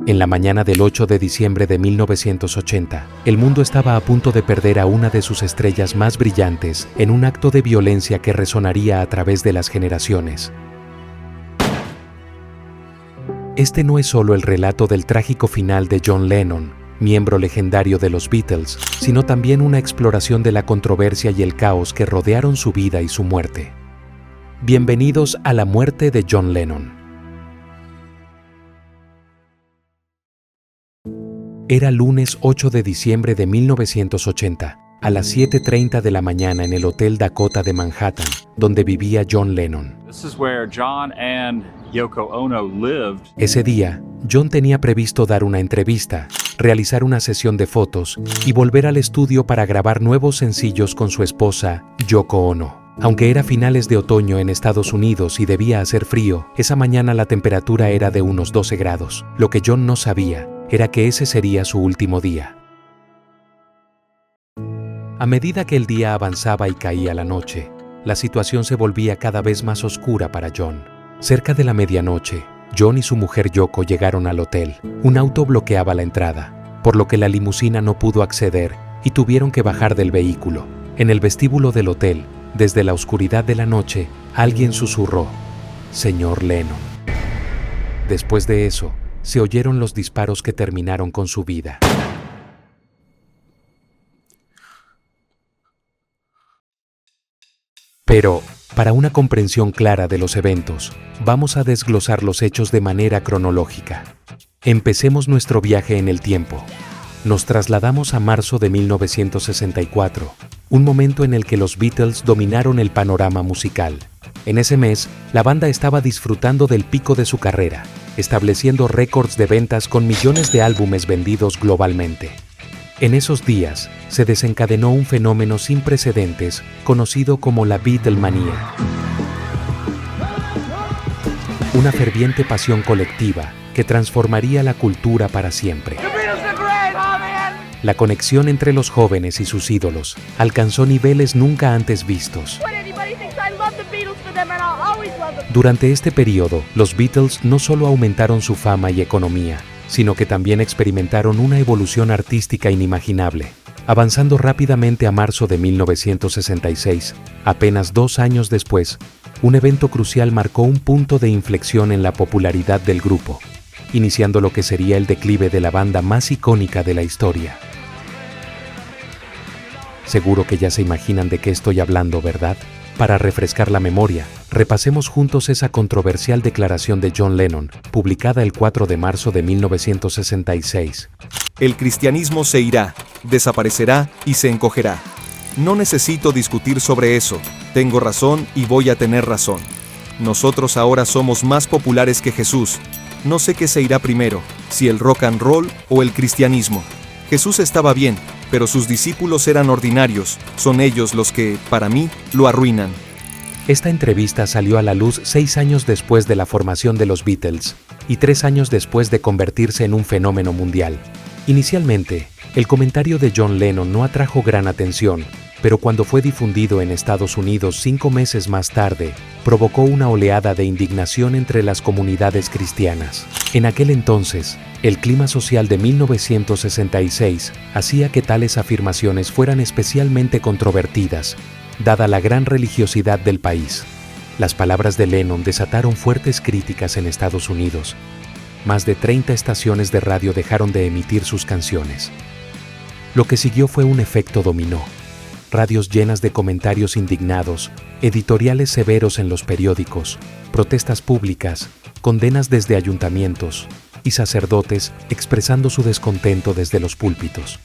En la mañana del 8 de diciembre de 1980, el mundo estaba a punto de perder a una de sus estrellas más brillantes en un acto de violencia que resonaría a través de las generaciones. Este no es solo el relato del trágico final de John Lennon, miembro legendario de los Beatles, sino también una exploración de la controversia y el caos que rodearon su vida y su muerte. Bienvenidos a la muerte de John Lennon. Era lunes 8 de diciembre de 1980, a las 7:30 de la mañana en el Hotel Dakota de Manhattan, donde vivía John Lennon. Ese día, John tenía previsto dar una entrevista, realizar una sesión de fotos y volver al estudio para grabar nuevos sencillos con su esposa, Yoko Ono. Aunque era finales de otoño en Estados Unidos y debía hacer frío, esa mañana la temperatura era de unos 12 grados. Lo que John no sabía era que ese sería su último día. A medida que el día avanzaba y caía la noche, la situación se volvía cada vez más oscura para John. Cerca de la medianoche, John y su mujer Yoko llegaron al hotel. Un auto bloqueaba la entrada, por lo que la limusina no pudo acceder y tuvieron que bajar del vehículo. En el vestíbulo del hotel, desde la oscuridad de la noche, alguien susurró: «Señor Lennon». Después de eso, se oyeron los disparos que terminaron con su vida. Pero, para una comprensión clara de los eventos, vamos a desglosar los hechos de manera cronológica. Empecemos nuestro viaje en el tiempo. Nos trasladamos a marzo de 1964, un momento en el que los Beatles dominaron el panorama musical. En ese mes, la banda estaba disfrutando del pico de su carrera, estableciendo récords de ventas con millones de álbumes vendidos globalmente. En esos días, se desencadenó un fenómeno sin precedentes conocido como la Beatlemanía. Una ferviente pasión colectiva que transformaría la cultura para siempre. La conexión entre los jóvenes y sus ídolos alcanzó niveles nunca antes vistos. Durante este periodo, los Beatles no solo aumentaron su fama y economía, sino que también experimentaron una evolución artística inimaginable. Avanzando rápidamente a marzo de 1966, apenas 2 años después, un evento crucial marcó un punto de inflexión en la popularidad del grupo, iniciando lo que sería el declive de la banda más icónica de la historia. Seguro que ya se imaginan de qué estoy hablando, ¿verdad? Para refrescar la memoria, repasemos juntos esa controversial declaración de John Lennon, publicada el 4 de marzo de 1966. El cristianismo se irá, desaparecerá y se encogerá. No necesito discutir sobre eso, tengo razón y voy a tener razón. Nosotros ahora somos más populares que Jesús. No sé qué se irá primero, si el rock and roll o el cristianismo. Jesús estaba bien, pero sus discípulos eran ordinarios, son ellos los que, para mí, lo arruinan. Esta entrevista salió a la luz 6 años después de la formación de los Beatles y 3 años después de convertirse en un fenómeno mundial. Inicialmente, el comentario de John Lennon no atrajo gran atención, pero cuando fue difundido en Estados Unidos 5 meses más tarde, provocó una oleada de indignación entre las comunidades cristianas. En aquel entonces, el clima social de 1966 hacía que tales afirmaciones fueran especialmente controvertidas, dada la gran religiosidad del país. Las palabras de Lennon desataron fuertes críticas en Estados Unidos. Más de 30 estaciones de radio dejaron de emitir sus canciones. Lo que siguió fue un efecto dominó. Radios llenas de comentarios indignados, editoriales severos en los periódicos, protestas públicas, condenas desde ayuntamientos y sacerdotes expresando su descontento desde los púlpitos.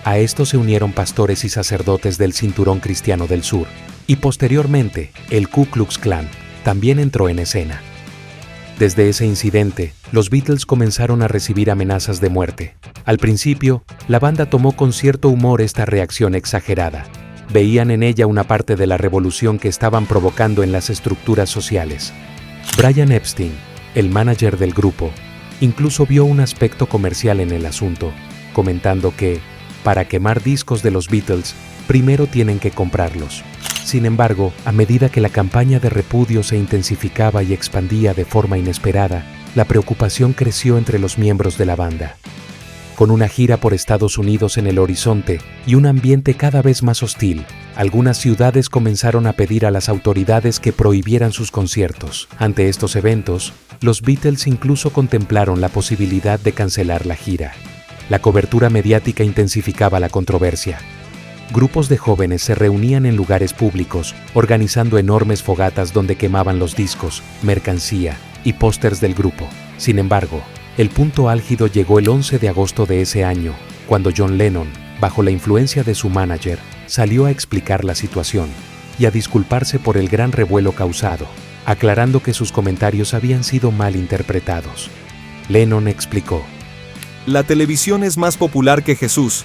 A esto se unieron pastores y sacerdotes del Cinturón Cristiano del Sur, y posteriormente el Ku Klux Klan también entró en escena. Desde ese incidente, los Beatles comenzaron a recibir amenazas de muerte. Al principio, la banda tomó con cierto humor esta reacción exagerada. Veían en ella una parte de la revolución que estaban provocando en las estructuras sociales. Brian Epstein, el manager del grupo, incluso vio un aspecto comercial en el asunto, comentando que, para quemar discos de los Beatles, primero tienen que comprarlos. Sin embargo, a medida que la campaña de repudio se intensificaba y expandía de forma inesperada, la preocupación creció entre los miembros de la banda. Con una gira por Estados Unidos en el horizonte y un ambiente cada vez más hostil, algunas ciudades comenzaron a pedir a las autoridades que prohibieran sus conciertos. Ante estos eventos, los Beatles incluso contemplaron la posibilidad de cancelar la gira. La cobertura mediática intensificaba la controversia. Grupos de jóvenes se reunían en lugares públicos, organizando enormes fogatas donde quemaban los discos, mercancía y pósters del grupo. Sin embargo, el punto álgido llegó el 11 de agosto de ese año, cuando John Lennon, bajo la influencia de su manager, salió a explicar la situación y a disculparse por el gran revuelo causado, aclarando que sus comentarios habían sido mal interpretados. Lennon explicó: La televisión es más popular que Jesús.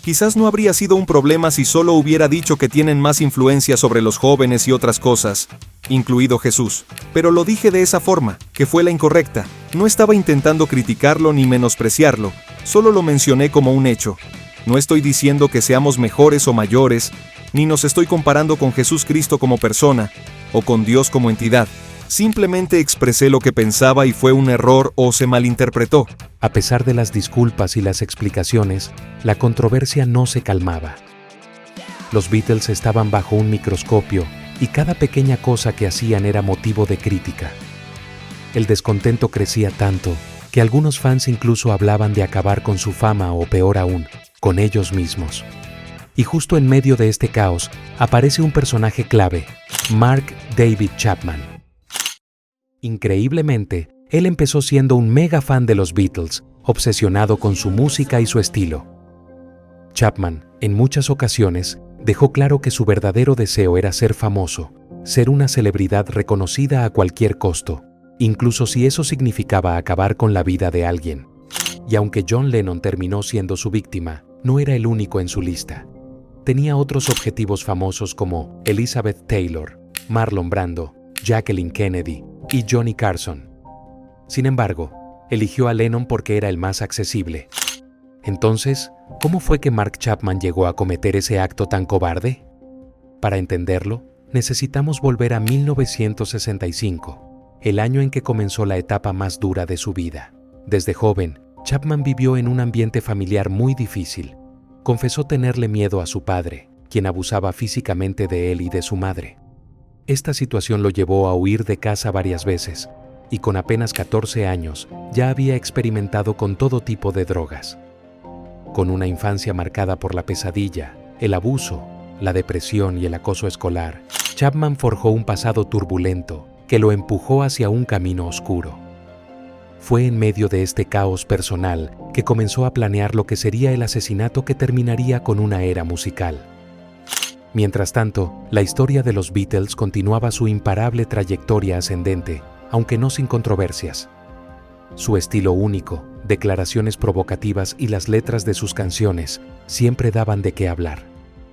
Quizás no habría sido un problema si solo hubiera dicho que tienen más influencia sobre los jóvenes y otras cosas, incluido Jesús. Pero lo dije de esa forma, que fue la incorrecta. No estaba intentando criticarlo ni menospreciarlo, solo lo mencioné como un hecho. No estoy diciendo que seamos mejores o mayores, ni nos estoy comparando con Jesús Cristo como persona, o con Dios como entidad. Simplemente expresé lo que pensaba y fue un error o se malinterpretó. A pesar de las disculpas y las explicaciones, la controversia no se calmaba. Los Beatles estaban bajo un microscopio y cada pequeña cosa que hacían era motivo de crítica. El descontento crecía tanto que algunos fans incluso hablaban de acabar con su fama o, peor aún, con ellos mismos. Y justo en medio de este caos aparece un personaje clave, Mark David Chapman. Increíblemente, él empezó siendo un mega fan de los Beatles, obsesionado con su música y su estilo. Chapman, en muchas ocasiones, dejó claro que su verdadero deseo era ser famoso, ser una celebridad reconocida a cualquier costo, incluso si eso significaba acabar con la vida de alguien. Y aunque John Lennon terminó siendo su víctima, no era el único en su lista. Tenía otros objetivos famosos como Elizabeth Taylor, Marlon Brando, Jacqueline Kennedy y Johnny Carson. Sin embargo, eligió a Lennon porque era el más accesible. Entonces, ¿cómo fue que Mark Chapman llegó a cometer ese acto tan cobarde? Para entenderlo, necesitamos volver a 1965, el año en que comenzó la etapa más dura de su vida. Desde joven, Chapman vivió en un ambiente familiar muy difícil. Confesó tenerle miedo a su padre, quien abusaba físicamente de él y de su madre. Esta situación lo llevó a huir de casa varias veces, y con apenas 14 años ya había experimentado con todo tipo de drogas. Con una infancia marcada por la pesadilla, el abuso, la depresión y el acoso escolar, Chapman forjó un pasado turbulento que lo empujó hacia un camino oscuro. Fue en medio de este caos personal que comenzó a planear lo que sería el asesinato que terminaría con una era musical. Mientras tanto, la historia de los Beatles continuaba su imparable trayectoria ascendente, aunque no sin controversias. Su estilo único, declaraciones provocativas y las letras de sus canciones siempre daban de qué hablar.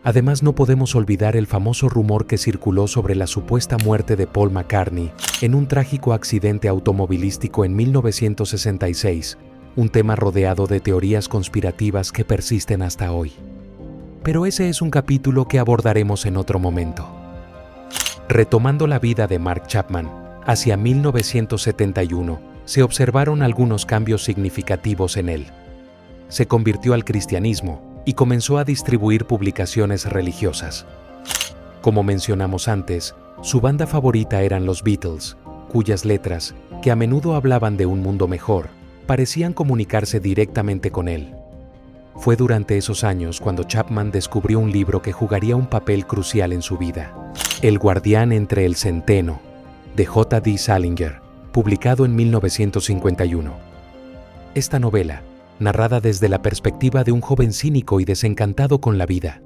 Además, no podemos olvidar el famoso rumor que circuló sobre la supuesta muerte de Paul McCartney en un trágico accidente automovilístico en 1966, un tema rodeado de teorías conspirativas que persisten hasta hoy. Pero ese es un capítulo que abordaremos en otro momento. Retomando la vida de Mark Chapman, hacia 1971 se observaron algunos cambios significativos en él. Se convirtió al cristianismo y comenzó a distribuir publicaciones religiosas. Como mencionamos antes, su banda favorita eran los Beatles, cuyas letras, que a menudo hablaban de un mundo mejor, parecían comunicarse directamente con él. Fue durante esos años cuando Chapman descubrió un libro que jugaría un papel crucial en su vida, El guardián entre el centeno, de J.D. Salinger, publicado en 1951. Esta novela, narrada desde la perspectiva de un joven cínico y desencantado con la vida,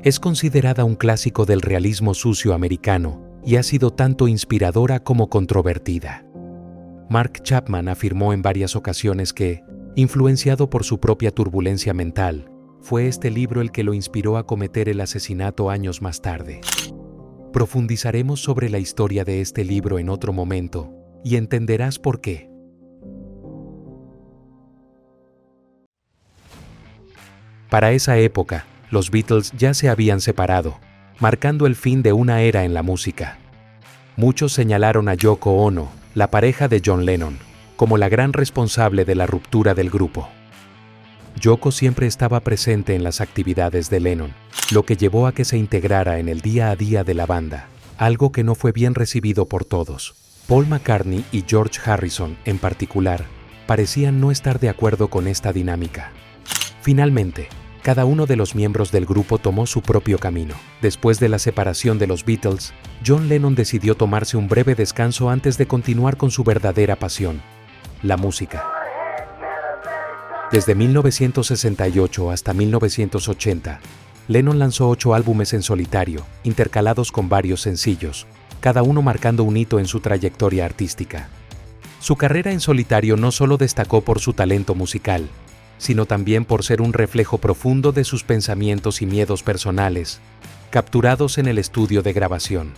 es considerada un clásico del realismo sucio americano y ha sido tanto inspiradora como controvertida. Mark Chapman afirmó en varias ocasiones que, influenciado por su propia turbulencia mental, fue este libro el que lo inspiró a cometer el asesinato años más tarde. Profundizaremos sobre la historia de este libro en otro momento y entenderás por qué. Para esa época, los Beatles ya se habían separado, marcando el fin de una era en la música. Muchos señalaron a Yoko Ono, la pareja de John Lennon, como la gran responsable de la ruptura del grupo. Yoko siempre estaba presente en las actividades de Lennon, lo que llevó a que se integrara en el día a día de la banda, algo que no fue bien recibido por todos. Paul McCartney y George Harrison, en particular, parecían no estar de acuerdo con esta dinámica. Finalmente, cada uno de los miembros del grupo tomó su propio camino. Después de la separación de los Beatles, John Lennon decidió tomarse un breve descanso antes de continuar con su verdadera pasión, la música. Desde 1968 hasta 1980, Lennon lanzó 8 álbumes en solitario, intercalados con varios sencillos, cada uno marcando un hito en su trayectoria artística. Su carrera en solitario no solo destacó por su talento musical, sino también por ser un reflejo profundo de sus pensamientos y miedos personales, capturados en el estudio de grabación.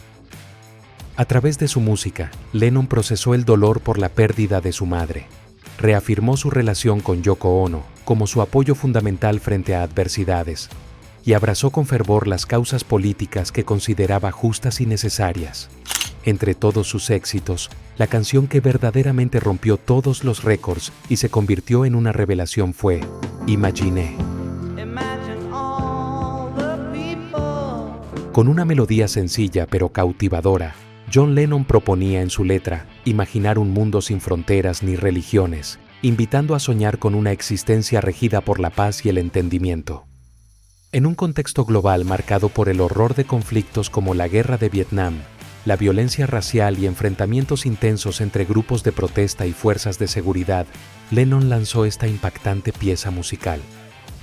A través de su música, Lennon procesó el dolor por la pérdida de su madre. Reafirmó su relación con Yoko Ono como su apoyo fundamental frente a adversidades y abrazó con fervor las causas políticas que consideraba justas y necesarias. Entre todos sus éxitos, la canción que verdaderamente rompió todos los récords y se convirtió en una revelación fue Imagine. Con una melodía sencilla pero cautivadora, John Lennon proponía en su letra imaginar un mundo sin fronteras ni religiones, invitando a soñar con una existencia regida por la paz y el entendimiento. En un contexto global marcado por el horror de conflictos como la guerra de Vietnam, la violencia racial y enfrentamientos intensos entre grupos de protesta y fuerzas de seguridad, Lennon lanzó esta impactante pieza musical.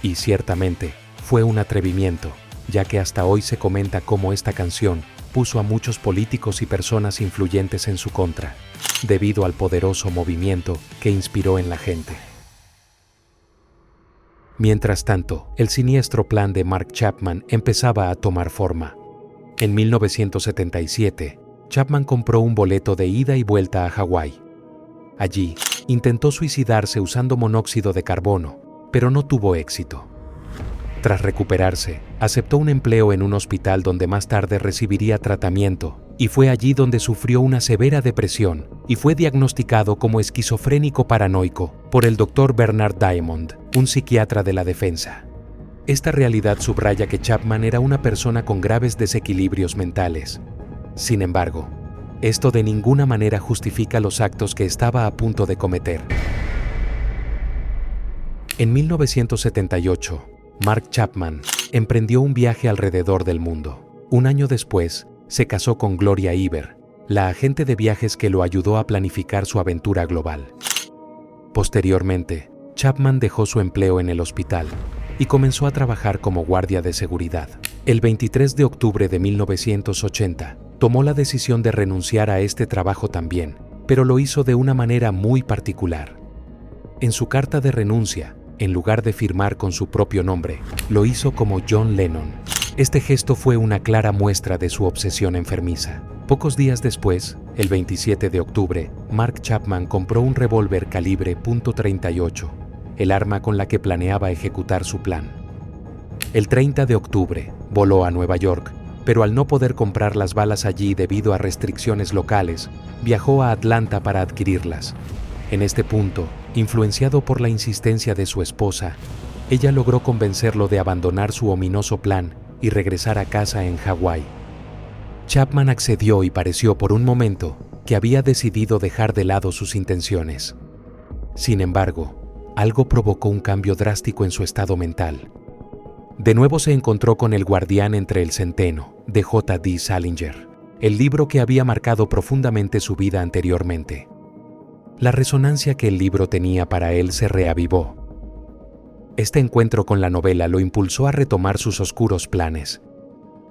Y ciertamente, fue un atrevimiento, ya que hasta hoy se comenta cómo esta canción puso a muchos políticos y personas influyentes en su contra, debido al poderoso movimiento que inspiró en la gente. Mientras tanto, el siniestro plan de Mark Chapman empezaba a tomar forma. En 1977, Chapman compró un boleto de ida y vuelta a Hawái. Allí, intentó suicidarse usando monóxido de carbono, pero no tuvo éxito. Tras recuperarse, aceptó un empleo en un hospital donde más tarde recibiría tratamiento, y fue allí donde sufrió una severa depresión y fue diagnosticado como esquizofrénico paranoico por el Dr. Bernard Diamond, un psiquiatra de la defensa. Esta realidad subraya que Chapman era una persona con graves desequilibrios mentales. Sin embargo, esto de ninguna manera justifica los actos que estaba a punto de cometer. En 1978, Mark Chapman emprendió un viaje alrededor del mundo. Un año después, se casó con Gloria Iber, la agente de viajes que lo ayudó a planificar su aventura global. Posteriormente, Chapman dejó su empleo en el hospital y comenzó a trabajar como guardia de seguridad. El 23 de octubre de 1980, tomó la decisión de renunciar a este trabajo también, pero lo hizo de una manera muy particular. En su carta de renuncia, en lugar de firmar con su propio nombre, lo hizo como John Lennon. Este gesto fue una clara muestra de su obsesión enfermiza. Pocos días después, el 27 de octubre, Mark Chapman compró un revólver calibre .38, el arma con la que planeaba ejecutar su plan. El 30 de octubre, voló a Nueva York, pero al no poder comprar las balas allí debido a restricciones locales, viajó a Atlanta para adquirirlas. En este punto, influenciado por la insistencia de su esposa, ella logró convencerlo de abandonar su ominoso plan y regresar a casa en Hawái. Chapman accedió y pareció por un momento que había decidido dejar de lado sus intenciones. Sin embargo, algo provocó un cambio drástico en su estado mental. De nuevo se encontró con El guardián entre el centeno, de J.D. Salinger, el libro que había marcado profundamente su vida anteriormente. La resonancia que el libro tenía para él se reavivó. Este encuentro con la novela lo impulsó a retomar sus oscuros planes.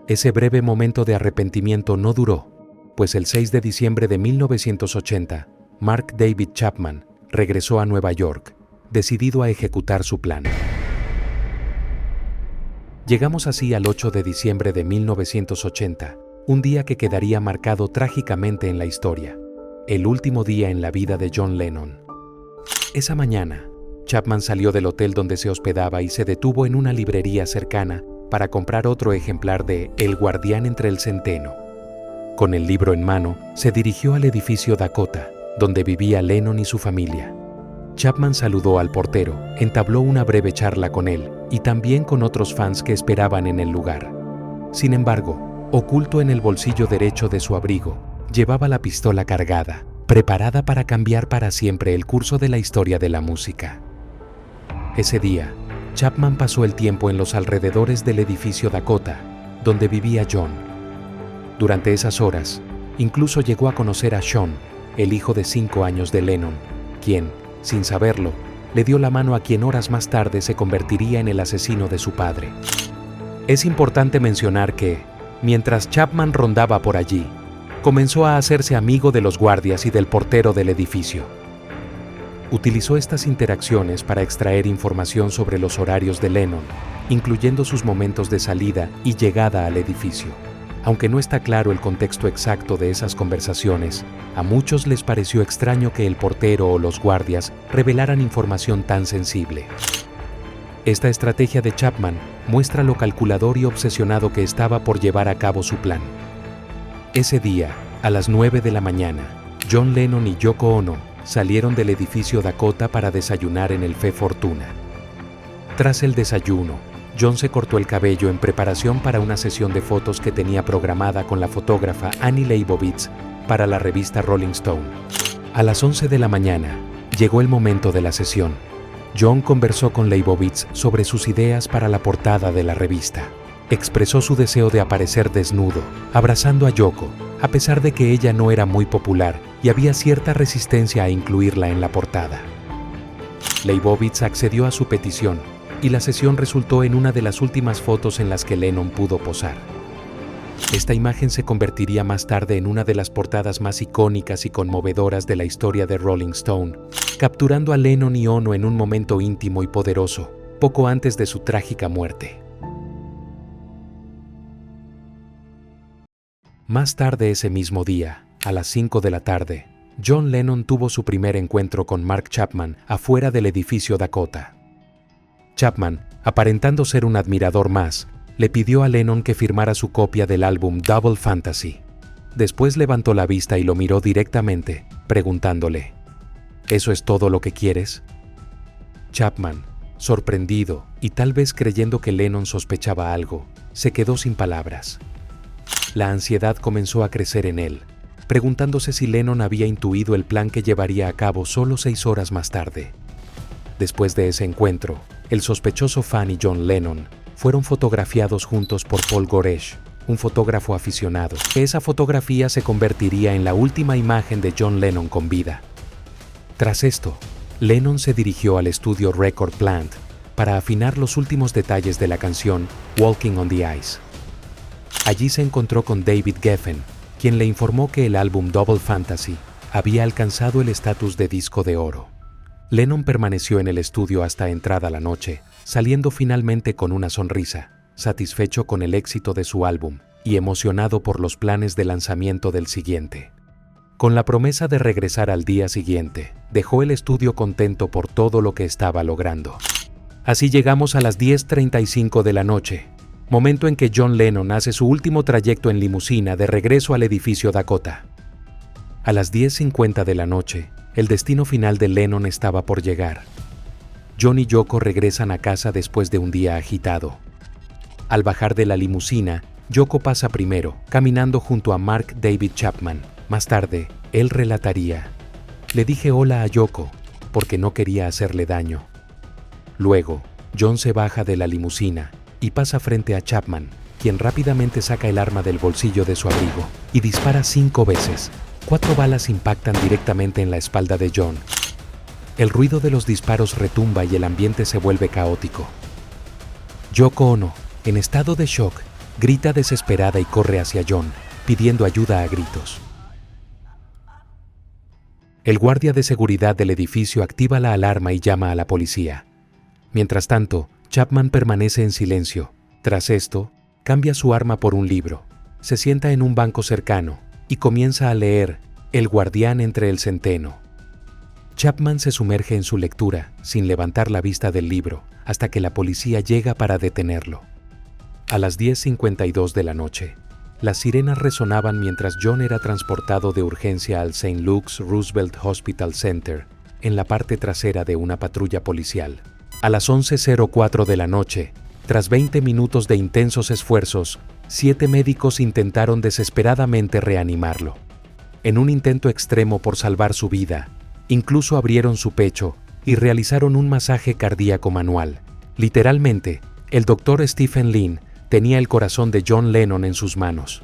Ese breve momento de arrepentimiento no duró, pues el 6 de diciembre de 1980, Mark David Chapman regresó a Nueva York, decidido a ejecutar su plan. Llegamos así al 8 de diciembre de 1980, un día que quedaría marcado trágicamente en la historia, el último día en la vida de John Lennon. Esa mañana, Chapman salió del hotel donde se hospedaba y se detuvo en una librería cercana para comprar otro ejemplar de El guardián entre el centeno. Con el libro en mano, se dirigió al edificio Dakota, donde vivía Lennon y su familia. Chapman saludó al portero, entabló una breve charla con él y también con otros fans que esperaban en el lugar. Sin embargo, oculto en el bolsillo derecho de su abrigo, llevaba la pistola cargada, preparada para cambiar para siempre el curso de la historia de la música. Ese día, Chapman pasó el tiempo en los alrededores del edificio Dakota, donde vivía John. Durante esas horas, incluso llegó a conocer a Sean, el hijo de 5 años de Lennon, quien, sin saberlo, le dio la mano a quien horas más tarde se convertiría en el asesino de su padre. Es importante mencionar que, mientras Chapman rondaba por allí, comenzó a hacerse amigo de los guardias y del portero del edificio. Utilizó estas interacciones para extraer información sobre los horarios de Lennon, incluyendo sus momentos de salida y llegada al edificio. Aunque no está claro el contexto exacto de esas conversaciones, a muchos les pareció extraño que el portero o los guardias revelaran información tan sensible. Esta estrategia de Chapman muestra lo calculador y obsesionado que estaba por llevar a cabo su plan. Ese día, a las 9 de la mañana, John Lennon y Yoko Ono salieron del edificio Dakota para desayunar en el Fe Fortuna. Tras el desayuno, John se cortó el cabello en preparación para una sesión de fotos que tenía programada con la fotógrafa Annie Leibovitz para la revista Rolling Stone. A las 11 de la mañana, llegó el momento de la sesión. John conversó con Leibovitz sobre sus ideas para la portada de la revista. Expresó su deseo de aparecer desnudo, abrazando a Yoko, a pesar de que ella no era muy popular y había cierta resistencia a incluirla en la portada. Leibovitz accedió a su petición y la sesión resultó en una de las últimas fotos en las que Lennon pudo posar. Esta imagen se convertiría más tarde en una de las portadas más icónicas y conmovedoras de la historia de Rolling Stone, capturando a Lennon y Ono en un momento íntimo y poderoso, poco antes de su trágica muerte. Más tarde ese mismo día, a las 5 de la tarde, John Lennon tuvo su primer encuentro con Mark Chapman afuera del edificio Dakota. Chapman, aparentando ser un admirador más, le pidió a Lennon que firmara su copia del álbum Double Fantasy. Después levantó la vista y lo miró directamente, preguntándole, ¿eso es todo lo que quieres? Chapman, sorprendido y tal vez creyendo que Lennon sospechaba algo, se quedó sin palabras. La ansiedad comenzó a crecer en él, preguntándose si Lennon había intuido el plan que llevaría a cabo solo 6 horas más tarde. Después de ese encuentro, el sospechoso fan y John Lennon fueron fotografiados juntos por Paul Goresh, un fotógrafo aficionado. Esa fotografía se convertiría en la última imagen de John Lennon con vida. Tras esto, Lennon se dirigió al estudio Record Plant para afinar los últimos detalles de la canción Walking on the Ice. Allí se encontró con David Geffen, quien le informó que el álbum Double Fantasy había alcanzado el estatus de disco de oro. Lennon permaneció en el estudio hasta entrada la noche, saliendo finalmente con una sonrisa, satisfecho con el éxito de su álbum y emocionado por los planes de lanzamiento del siguiente. Con la promesa de regresar al día siguiente, dejó el estudio contento por todo lo que estaba logrando. Así llegamos a las 10:35 de la noche, momento en que John Lennon hace su último trayecto en limusina de regreso al edificio Dakota. A las 10:50 de la noche, el destino final de Lennon estaba por llegar. John y Yoko regresan a casa después de un día agitado. Al bajar de la limusina, Yoko pasa primero, caminando junto a Mark David Chapman. Más tarde, él relataría: «Le dije hola a Yoko, porque no quería hacerle daño». Luego, John se baja de la limusina y pasa frente a Chapman, quien rápidamente saca el arma del bolsillo de su abrigo y dispara 5 veces. 4 balas impactan directamente en la espalda de John. El ruido de los disparos retumba y el ambiente se vuelve caótico. Yoko Ono, en estado de shock, grita desesperada y corre hacia John, pidiendo ayuda a gritos. El guardia de seguridad del edificio activa la alarma y llama a la policía. Mientras tanto, Chapman permanece en silencio. Tras esto, cambia su arma por un libro, se sienta en un banco cercano y comienza a leer El guardián entre el centeno. Chapman se sumerge en su lectura, sin levantar la vista del libro, hasta que la policía llega para detenerlo. A las 10:52 de la noche, Las sirenas resonaban mientras John era transportado de urgencia al St. Luke's Roosevelt Hospital Center, en la parte trasera de una patrulla policial. A las 11:04 de la noche, tras 20 minutos de intensos esfuerzos, 7 médicos intentaron desesperadamente reanimarlo. En un intento extremo por salvar su vida, incluso abrieron su pecho y realizaron un masaje cardíaco manual. Literalmente, el doctor Stephen Lin tenía el corazón de John Lennon en sus manos.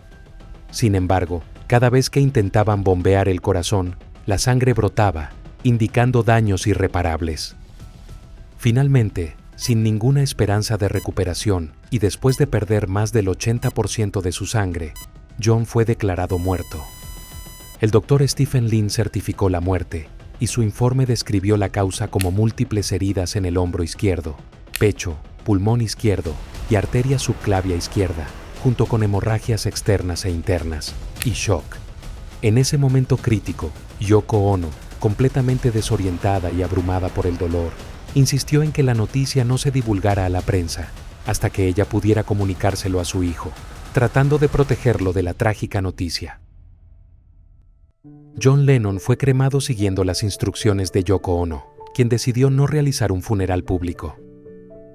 Sin embargo, cada vez que intentaban bombear el corazón, la sangre brotaba, indicando daños irreparables. Finalmente, sin ninguna esperanza de recuperación y después de perder más del 80% de su sangre, John fue declarado muerto. El doctor Stephen Lin certificó la muerte y su informe describió la causa como múltiples heridas en el hombro izquierdo, pecho, pulmón izquierdo y arteria subclavia izquierda, junto con hemorragias externas e internas, y shock. En ese momento crítico, Yoko Ono, completamente desorientada y abrumada por el dolor, insistió en que la noticia no se divulgara a la prensa hasta que ella pudiera comunicárselo a su hijo, tratando de protegerlo de la trágica noticia. John Lennon fue cremado siguiendo las instrucciones de Yoko Ono, quien decidió no realizar un funeral público.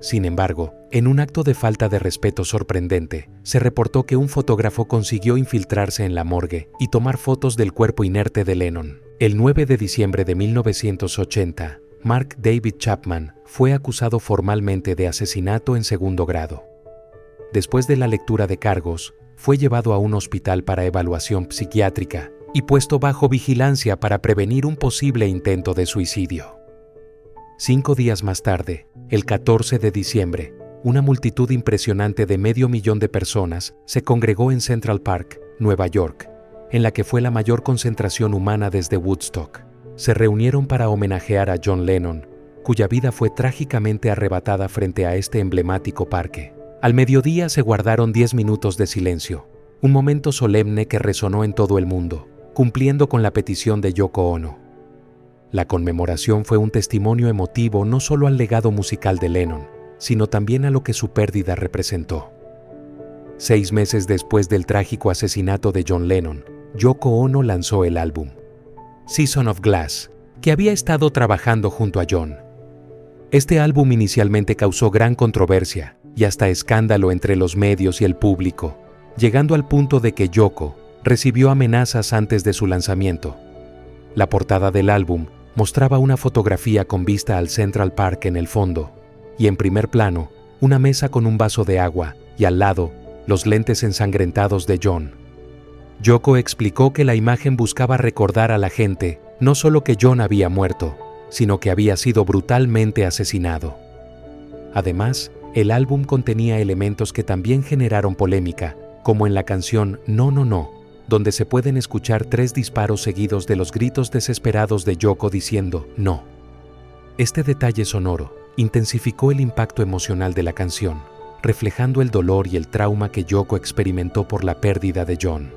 Sin embargo, en un acto de falta de respeto sorprendente, se reportó que un fotógrafo consiguió infiltrarse en la morgue y tomar fotos del cuerpo inerte de Lennon. El 9 de diciembre de 1980, Mark David Chapman fue acusado formalmente de asesinato en segundo grado. Después de la lectura de cargos, fue llevado a un hospital para evaluación psiquiátrica y puesto bajo vigilancia para prevenir un posible intento de suicidio. 5 días más tarde, el 14 de diciembre, una multitud impresionante de 500,000 de personas se congregó en Central Park, Nueva York, en la que fue la mayor concentración humana desde Woodstock. Se reunieron para homenajear a John Lennon, cuya vida fue trágicamente arrebatada frente a este emblemático parque. Al mediodía se guardaron 10 minutos de silencio, un momento solemne que resonó en todo el mundo, cumpliendo con la petición de Yoko Ono. La conmemoración fue un testimonio emotivo no solo al legado musical de Lennon, sino también a lo que su pérdida representó. 6 meses después del trágico asesinato de John Lennon, Yoko Ono lanzó el álbum Season of Glass, que había estado trabajando junto a John. Este álbum inicialmente causó gran controversia y hasta escándalo entre los medios y el público, llegando al punto de que Yoko recibió amenazas antes de su lanzamiento. La portada del álbum mostraba una fotografía con vista al Central Park en el fondo, y en primer plano, una mesa con un vaso de agua, y al lado, los lentes ensangrentados de John. Yoko explicó que la imagen buscaba recordar a la gente no solo que John había muerto, sino que había sido brutalmente asesinado. Además, el álbum contenía elementos que también generaron polémica, como en la canción No, No, No, donde se pueden escuchar 3 disparos seguidos de los gritos desesperados de Yoko diciendo «no». Este detalle sonoro intensificó el impacto emocional de la canción, reflejando el dolor y el trauma que Yoko experimentó por la pérdida de John.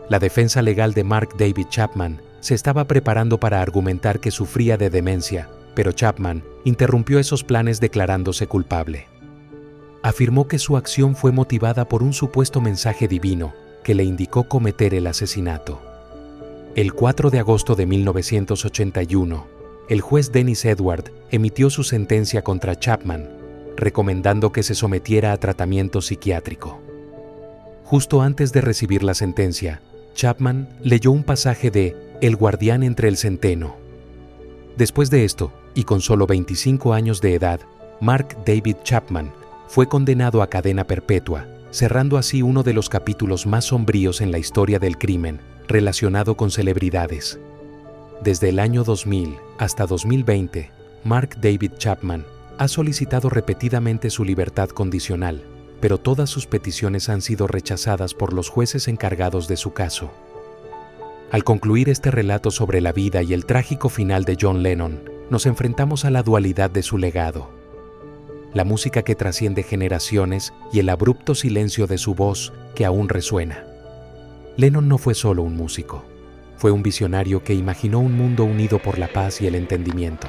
La defensa legal de Mark David Chapman se estaba preparando para argumentar que sufría de demencia, pero Chapman interrumpió esos planes declarándose culpable. Afirmó que su acción fue motivada por un supuesto mensaje divino que le indicó cometer el asesinato. El 4 de agosto de 1981, el juez Dennis Edward emitió su sentencia contra Chapman, recomendando que se sometiera a tratamiento psiquiátrico. Justo antes de recibir la sentencia, Chapman leyó un pasaje de El guardián entre el centeno. Después de esto, y con solo 25 años de edad, Mark David Chapman fue condenado a cadena perpetua, cerrando así uno de los capítulos más sombríos en la historia del crimen relacionado con celebridades. Desde el año 2000 hasta 2020, Mark David Chapman ha solicitado repetidamente su libertad condicional, pero todas sus peticiones han sido rechazadas por los jueces encargados de su caso. Al concluir este relato sobre la vida y el trágico final de John Lennon, nos enfrentamos a la dualidad de su legado. La música que trasciende generaciones y el abrupto silencio de su voz que aún resuena. Lennon no fue solo un músico, fue un visionario que imaginó un mundo unido por la paz y el entendimiento.